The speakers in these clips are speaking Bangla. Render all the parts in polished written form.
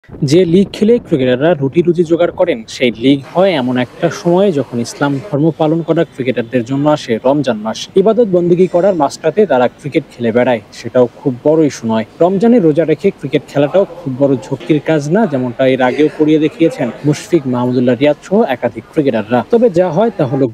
যে লিগ খেলে ক্রিকেটাররা রুটি-রুজি জোগাড় করেন, সেই লিগ হয় এমন একটা সময়ে যখন ইসলাম ধর্ম পালন করা ক্রিকেটারদের জন্য আসে রমজান মাস। ইবাদত বন্দেগী করার মাসটাতে তারা ক্রিকেট খেলে বেড়ায়, সেটাও খুব বড় ইস্যু নয়। রমজানে রোজা রেখে ক্রিকেট খেলাটাও খুব বড় ঝক্কির কাজ না, যেমনটা এর আগেও করিয়ে দেখিয়েছেন মুশফিক মাহমুদুল্লাহ রিয়াদ সহ একাধিক ক্রিকেটাররা। তবে যা হয় তা হলো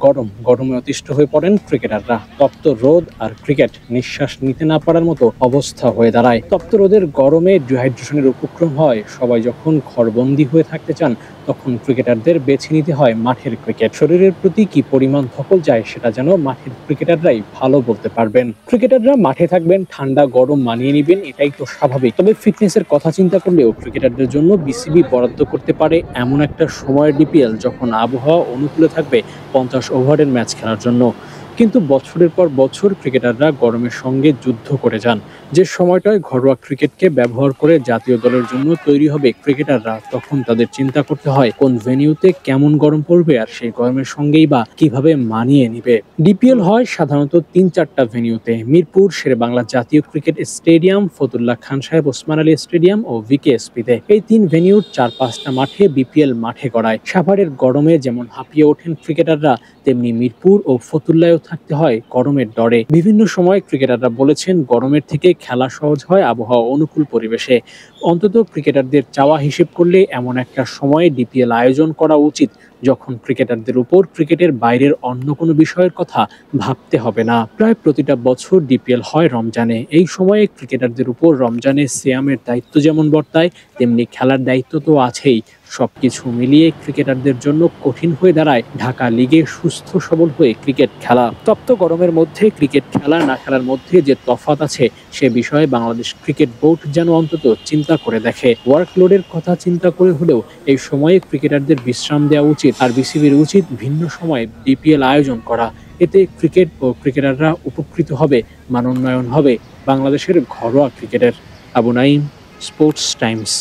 গরমে অতিষ্ঠ হয়ে পড়েন ক্রিকেটাররা। তপ্ত রোদ আর ক্রিকেট নিঃশ্বাস নিতে না পারার মতো অবস্থা হয়ে দাঁড়ায়। তপ্ত রোদের গরমে ডিহাইড্রেশনের উপক্রম হয়। সবাই যখন ঘরবন্দি হয়ে থাকতে চান, তখন ক্রিকেটারদের বেছে নিতে হয় মাঠের ক্রিকেট। শরীরের প্রতি কি পরিমাণ ধকল যায় সেটা যেন মাঠের ক্রিকেটাররাই ভালো বলতে পারবেন। ক্রিকেটাররা মাঠে থাকবেন, ঠান্ডা গরম মানিয়ে নিবেন, এটাই তো স্বাভাবিক। তবে ফিটনেসের কথা চিন্তা করলেও ক্রিকেটারদের জন্য বিসিবি বরাদ্দ করতে পারে এমন একটা সময়ের ডিপিএল যখন আবহাওয়া অনুকূলে থাকবে 50 ওভারের ম্যাচ খেলার জন্য। কিন্তু বছরের পর বছর ক্রিকেটাররা গরমের সঙ্গে যুদ্ধ করে যান। যে সময়টায় ঘরোয়া ক্রিকেটকে ব্যবহার করে জাতীয় দলের জন্য তৈরি হবে ক্রিকেটাররা, তখন তাদের চিন্তা করতে হয় কোন ভেন্যুতে কেমন গরম পড়বে আর সেই গরমের সঙ্গেই বা কিভাবে মানিয়ে নিবে। ডিপিএল হয় সাধারণত 3-4টা ভেন্যুতে: মিরপুর শেরেবাংলা জাতীয় ক্রিকেট স্টেডিয়াম, ফতুল্লাহ খান সাহেব ওসমান আলী স্টেডিয়াম ও ভিকেএসপিতে। এই 3 ভেন্যুর 4-5টা মাঠে বিপিএল মাঠে গড়ায়। সাভারের গরমে যেমন হাঁপিয়ে ওঠেন ক্রিকেটাররা, তেমনি মিরপুর ও ফতুল্লায়ও থাকতে হয় গরমের ডরে। বিভিন্ন সময় ক্রিকেটাররা বলেছেন গরমের থেকে খেলা সহজ হয় আবহাওয়া অনুকূল পরিবেশে। অন্তত ক্রিকেটারদের চাওয়া হিসেব করলে এমন একটা সময়ে ডিপিএল আয়োজন করা উচিত যখন ক্রিকেটারদের উপর ক্রিকেটের বাইরের অন্য কোনো বিষয়ের কথা ভাবতে হবে না। প্রায় প্রতিটা বছর ডিপিএল হয় রমজানে। এই সময়ে ক্রিকেটারদের উপর রমজানে সিয়ামের দায়িত্ব যেমন বর্তায়, তেমনি খেলার দায়িত্ব তো আছেই। সবকিছু মিলিয়ে ক্রিকেটারদের জন্য কঠিন হয়ে দাঁড়ায় ঢাকা লিগে সুস্থ সবল হয়ে ক্রিকেট খেলা। তপ্ত গরমের মধ্যে ক্রিকেট খেলা না খেলার মধ্যে যে তফাৎ আছে, সে বিষয়ে বাংলাদেশ ক্রিকেট বোর্ড যেন অন্তত চিন্তা করে দেখে। ওয়ার্কলোডের কথা চিন্তা করে হলেও এই সময়ে ক্রিকেটারদের বিশ্রাম দেওয়া উচিত, আর বিসিবির উচিত ভিন্ন সময়ে ডিপিএল আয়োজন করা। এতে ক্রিকেট ও ক্রিকেটাররা উপকৃত হবে, মানোন্নয়ন হবে বাংলাদেশের ঘরোয়া ক্রিকেটের। Abu Naeem, sports Times.